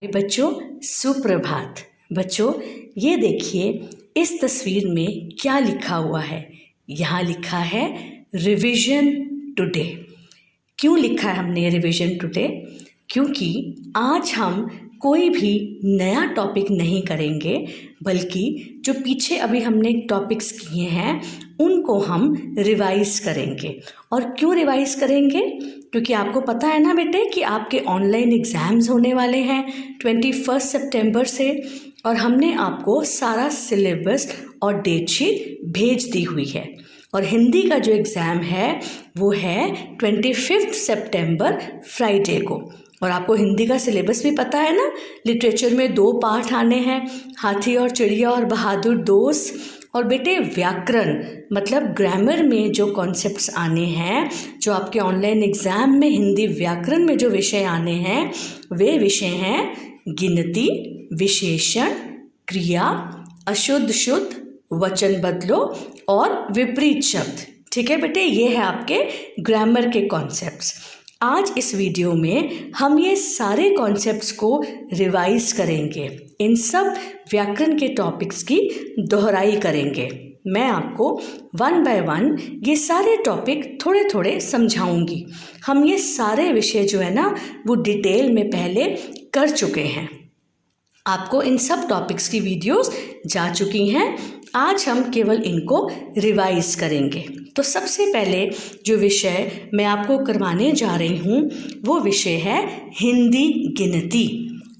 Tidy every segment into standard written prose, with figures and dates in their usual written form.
बच्चों सुप्रभात। बच्चों ये देखिए इस तस्वीर में क्या लिखा हुआ है। यहाँ लिखा है रिवीजन टुडे। क्यों लिखा है हमने रिवीजन टुडे? क्योंकि आज हम कोई भी नया टॉपिक नहीं करेंगे, बल्कि जो पीछे अभी हमने टॉपिक्स किए हैं उनको हम रिवाइज करेंगे। और क्यों रिवाइज करेंगे? क्योंकि आपको पता है ना बेटे कि आपके ऑनलाइन एग्ज़ाम्स होने वाले हैं 21 सितंबर से, और हमने आपको सारा सिलेबस और डेट शीट भेज दी हुई है। और हिंदी का जो एग्ज़ाम है वो है 25 सितंबर फ्राइडे को। और आपको हिंदी का सिलेबस भी पता है ना, लिटरेचर में 2 पार्ट आने हैं, हाथी और चिड़िया और बहादुर दोस्त। और बेटे व्याकरण मतलब ग्रामर में जो कॉन्सेप्ट्स आने हैं, जो आपके ऑनलाइन एग्ज़ाम में हिंदी व्याकरण में जो विषय आने हैं वे विषय हैं गिनती, विशेषण, क्रिया, अशुद्ध शुद्ध, वचन बदलो और विपरीत शब्द। ठीक है बेटे, ये है आपके ग्रामर के कॉन्सेप्ट्स। आज इस वीडियो में हम ये सारे कॉन्सेप्ट्स को रिवाइज करेंगे। इन सब व्याकरण के टॉपिक्स की दोहराई करेंगे। मैं आपको 1 बाय 1 ये सारे टॉपिक थोड़े थोड़े समझाऊंगी। हम ये सारे विषय जो है ना वो डिटेल में पहले कर चुके हैं। आपको इन सब टॉपिक्स की वीडियोस जा चुकी हैं। आज हम केवल इनको रिवाइज करेंगे। तो सबसे पहले जो विषय मैं आपको करवाने जा रही हूँ वो विषय है हिंदी गिनती।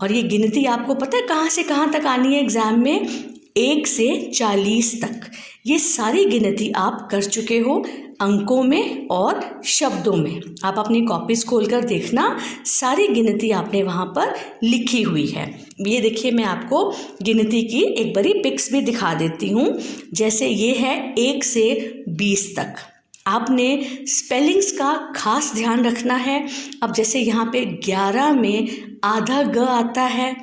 और ये गिनती आपको पता है कहाँ से कहाँ तक आनी है एग्ज़ाम में? 1 से 40 तक। ये सारी गिनती आप कर चुके हो अंकों में और शब्दों में। आप अपनी कॉपीज़ खोलकर देखना, सारी गिनती आपने वहाँ पर लिखी हुई है। ये देखिए, मैं आपको गिनती की एक बारी पिक्स भी दिखा देती हूँ। जैसे ये है 1 से 20 तक। आपने स्पेलिंग्स का खास ध्यान रखना है। अब जैसे यहाँ पे 11 में आधा ग आता है।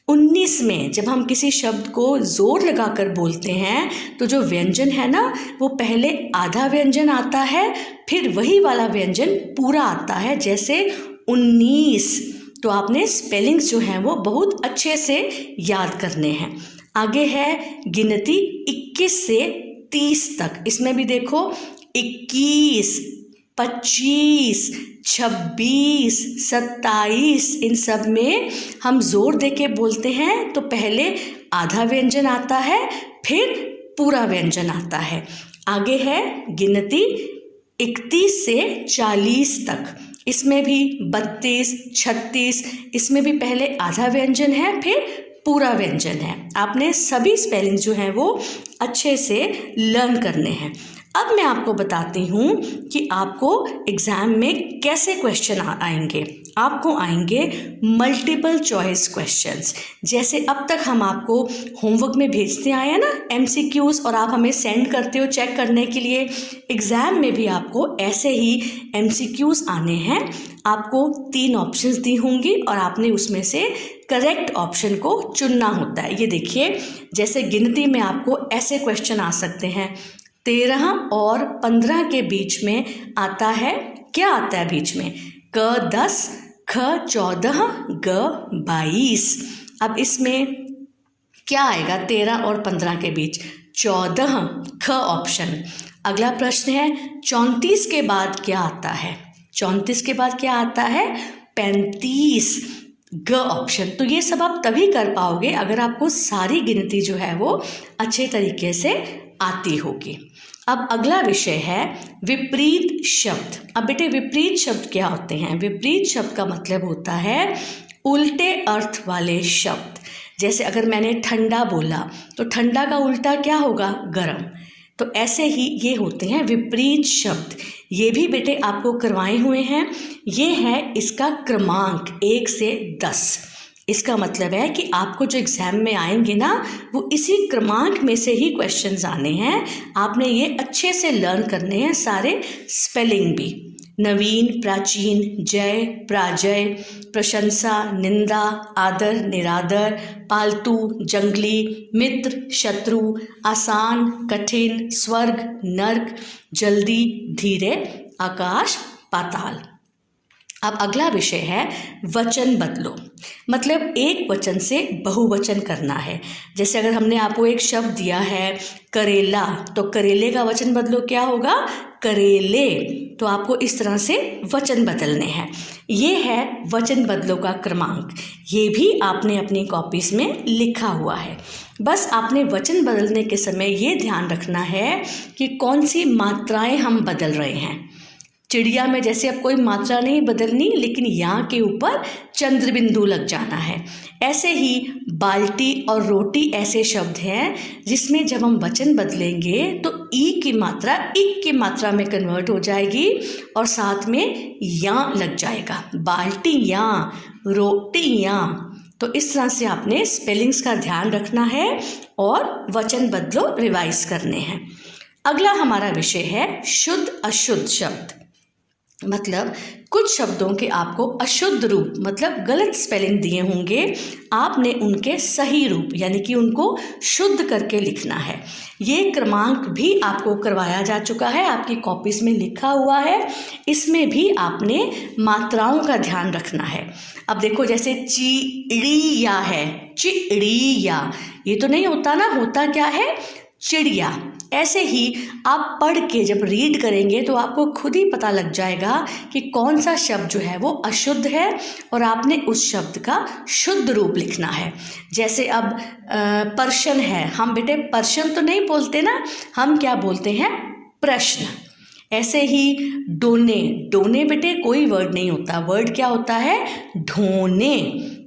19 में जब हम किसी शब्द को ज़ोर लगाकर बोलते हैं तो जो व्यंजन है ना वो पहले आधा व्यंजन आता है, फिर वही वाला व्यंजन पूरा आता है, जैसे 19। तो आपने स्पेलिंग्स जो हैं वो बहुत अच्छे से याद करने हैं। आगे है गिनती 21 से 30 तक। इसमें भी देखो 21, 25, 26, 27, इन सब में हम जोर दे के बोलते हैं तो पहले आधा व्यंजन आता है, फिर पूरा व्यंजन आता है। आगे है गिनती 31 से 40 तक। इसमें भी 32, 36, इसमें भी पहले आधा व्यंजन है, फिर पूरा व्यंजन है। आपने सभी स्पेलिंग जो हैं वो अच्छे से लर्न करने हैं। अब मैं आपको बताती हूँ कि आपको एग्ज़ाम में कैसे क्वेश्चन आएंगे। आपको आएंगे मल्टीपल चॉइस क्वेश्चंस। जैसे अब तक हम आपको होमवर्क में भेजते आए हैं ना MCQs, और आप हमें सेंड करते हो चेक करने के लिए। एग्ज़ाम में भी आपको ऐसे ही MCQs आने हैं। आपको 3 ऑप्शंस दी होंगी और आपने उसमें से करेक्ट ऑप्शन को चुनना होता है। ये देखिए, जैसे गिनती में आपको ऐसे क्वेश्चन आ सकते हैं। 13 और 15 के बीच में आता है, क्या आता है बीच में? क 10, ख 14, ग 22। अब इसमें क्या आएगा 13 और 15 के बीच? 14, ख ऑप्शन। अगला प्रश्न है 34 के बाद क्या आता है? 34 के बाद क्या आता है? 35, ग ऑप्शन। तो ये सब आप तभी कर पाओगे अगर आपको सारी गिनती जो है वो अच्छे तरीके से आती होगी। अब अगला विषय है विपरीत शब्द। अब बेटे विपरीत शब्द क्या होते हैं? विपरीत शब्द का मतलब होता है उल्टे अर्थ वाले शब्द। जैसे अगर मैंने ठंडा बोला तो ठंडा का उल्टा क्या होगा? गर्म। तो ऐसे ही ये होते हैं विपरीत शब्द। ये भी बेटे आपको करवाए हुए हैं। ये है इसका क्रमांक 1 से 10। इसका मतलब है कि आपको जो एग्ज़ाम में आएंगे ना वो इसी क्रमांक में से ही क्वेश्चंस आने हैं। आपने ये अच्छे से लर्न करने हैं, सारे स्पेलिंग भी। नवीन, प्राचीन, जय, पराजय, प्रशंसा, निंदा, आदर, निरादर, पालतू, जंगली, मित्र, शत्रु, आसान, कठिन, स्वर्ग, नर्क, जल्दी, धीरे, आकाश, पाताल। अब अगला विषय है वचन बदलो। मतलब एक वचन से बहुवचन करना है। जैसे अगर हमने आपको एक शब्द दिया है करेला, तो करेले का वचन बदलो क्या होगा? करेले। तो आपको इस तरह से वचन बदलने हैं। ये है वचन बदलो का क्रमांक। ये भी आपने अपनी कॉपीज में लिखा हुआ है। बस आपने वचन बदलने के समय ये ध्यान रखना है कि कौन सी मात्राएं हम बदल रहे हैं। चिड़िया में जैसे अब कोई मात्रा नहीं बदलनी, लेकिन यहाँ के ऊपर चंद्र बिंदु लग जाना है। ऐसे ही बाल्टी और रोटी ऐसे शब्द हैं जिसमें जब हम वचन बदलेंगे तो ई की मात्रा इक की मात्रा में कन्वर्ट हो जाएगी और साथ में या लग जाएगा। बाल्टी या, रोटी या। तो इस तरह से आपने स्पेलिंग्स का ध्यान रखना है और वचन बदलो रिवाइज करने हैं। अगला हमारा विषय है शुद्ध अशुद्ध शब्द। मतलब कुछ शब्दों के आपको अशुद्ध रूप मतलब गलत स्पेलिंग दिए होंगे, आपने उनके सही रूप यानी कि उनको शुद्ध करके लिखना है। ये क्रमांक भी आपको करवाया जा चुका है, आपकी कॉपीज में लिखा हुआ है। इसमें भी आपने मात्राओं का ध्यान रखना है। अब देखो जैसे चिड़िया है, चिड़िया, ये तो नहीं होता ना, होता क्या है? चिड़िया। ऐसे ही आप पढ़ के जब रीड करेंगे तो आपको खुद ही पता लग जाएगा कि कौन सा शब्द जो है वो अशुद्ध है और आपने उस शब्द का शुद्ध रूप लिखना है। जैसे अब पर्शन है, हम बेटे पर्शन तो नहीं बोलते ना, हम क्या बोलते हैं? प्रश्न। ऐसे ही डोने, डोने बेटे कोई वर्ड नहीं होता, वर्ड क्या होता है? ढोने।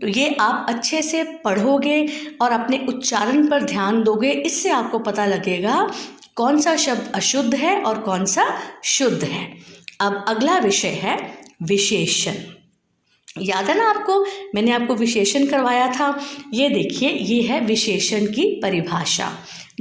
तो ये आप अच्छे से पढ़ोगे और अपने उच्चारण पर ध्यान दोगे, इससे आपको पता लगेगा कौन सा शब्द अशुद्ध है और कौन सा शुद्ध है। अब अगला विषय है विशेषण। याद है ना आपको, मैंने आपको विशेषण करवाया था। ये देखिए, ये है विशेषण की परिभाषा।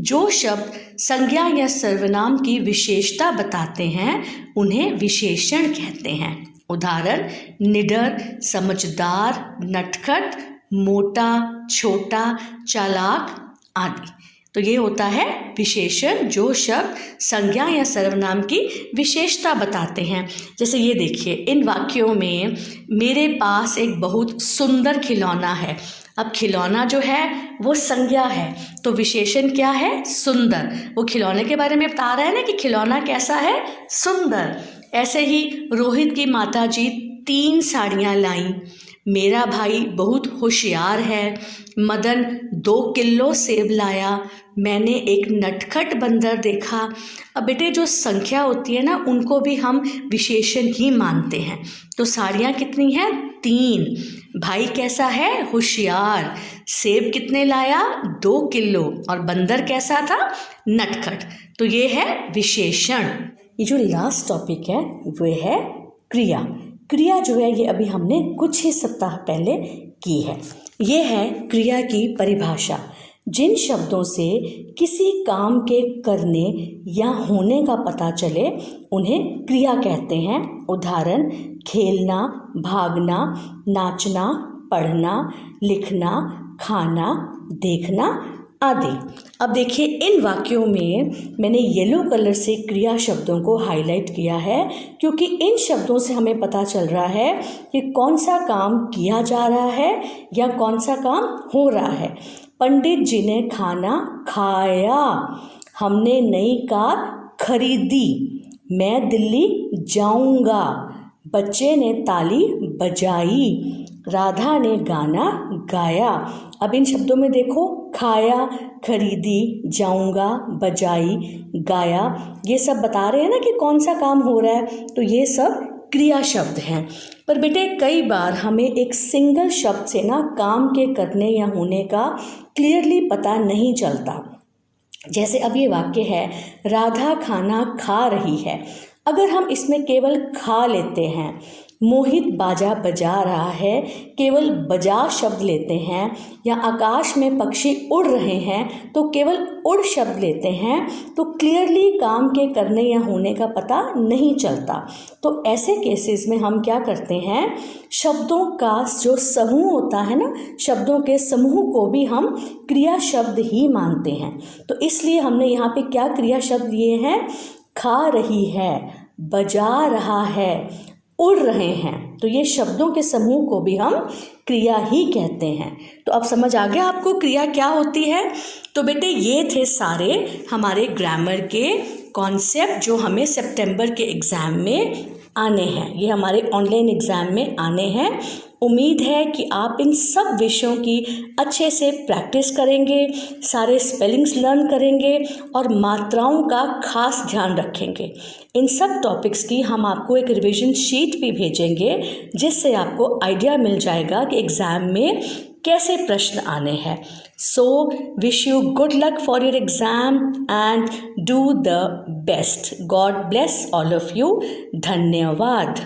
जो शब्द संज्ञा या सर्वनाम की विशेषता बताते हैं उन्हें विशेषण कहते हैं। उदाहरण: निडर, समझदार, नटखट, मोटा, छोटा, चालाक आदि। तो ये होता है विशेषण, जो शब्द संज्ञा या सर्वनाम की विशेषता बताते हैं। जैसे ये देखिए, इन वाक्यों में मेरे पास एक बहुत सुंदर खिलौना है। अब खिलौना जो है वो संज्ञा है, तो विशेषण क्या है? सुंदर। वो खिलौने के बारे में बता रहा है ना कि खिलौना कैसा है? सुंदर। ऐसे ही रोहित की माताजी 3 साड़ियाँ लाईं। मेरा भाई बहुत होशियार है। मदन 2 किलो सेब लाया। मैंने एक नटखट बंदर देखा। अब बेटे जो संख्या होती है ना, उनको भी हम विशेषण ही मानते हैं। तो साड़ियाँ कितनी हैं? 3। भाई कैसा है? होशियार। सेब कितने लाया? 2 किलो। और बंदर कैसा था? नटखट। तो ये है विशेषण। ये जो लास्ट टॉपिक है वो है क्रिया। क्रिया जो है ये अभी हमने कुछ ही सप्ताह पहले की है। ये है क्रिया की परिभाषा। जिन शब्दों से किसी काम के करने या होने का पता चले उन्हें क्रिया कहते हैं। उदाहरण: खेलना, भागना, नाचना, पढ़ना, लिखना, खाना, देखना आदि। अब देखिए, इन वाक्यों में मैंने येलो कलर से क्रिया शब्दों को हाईलाइट किया है, क्योंकि इन शब्दों से हमें पता चल रहा है कि कौन सा काम किया जा रहा है या कौन सा काम हो रहा है। पंडित जी ने खाना खाया। हमने नई कार खरीदी। मैं दिल्ली जाऊंगा। बच्चे ने ताली बजाई। राधा ने गाना गाया। अब इन शब्दों में देखो, खाया, खरीदी, जाऊंगा, बजाई, गाया, ये सब बता रहे हैं ना कि कौन सा काम हो रहा है। तो ये सब क्रिया शब्द हैं। पर बेटे कई बार हमें एक सिंगल शब्द से ना काम के करने या होने का क्लियरली पता नहीं चलता। जैसे अब ये वाक्य है, राधा खाना खा रही है। अगर हम इसमें केवल खा लेते हैं, मोहित बाजा बजा रहा है, केवल बजा शब्द लेते हैं, या आकाश में पक्षी उड़ रहे हैं तो केवल उड़ शब्द लेते हैं, तो क्लियरली काम के करने या होने का पता नहीं चलता। तो ऐसे केसेस में हम क्या करते हैं, शब्दों का जो समूह होता है ना, शब्दों के समूह को भी हम क्रिया शब्द ही मानते हैं। तो इसलिए हमने यहाँ पे क्या क्रिया शब्द लिए हैं? खा रही है, बजा रहा है, उड़ रहे हैं। तो ये शब्दों के समूह को भी हम क्रिया ही कहते हैं। तो अब समझ आ गया आपको क्रिया क्या होती है। तो बेटे ये थे सारे हमारे ग्रामर के कॉन्सेप्ट जो हमें सितंबर के एग्ज़ाम में आने हैं, ये हमारे ऑनलाइन एग्ज़ाम में आने हैं। उम्मीद है कि आप इन सब विषयों की अच्छे से प्रैक्टिस करेंगे, सारे स्पेलिंग्स लर्न करेंगे और मात्राओं का खास ध्यान रखेंगे। इन सब टॉपिक्स की हम आपको एक रिवीजन शीट भी भेजेंगे जिससे आपको आइडिया मिल जाएगा कि एग्ज़ाम में कैसे प्रश्न आने हैं। So wish you good luck for your exam and do the best. God bless all of you. धन्यवाद।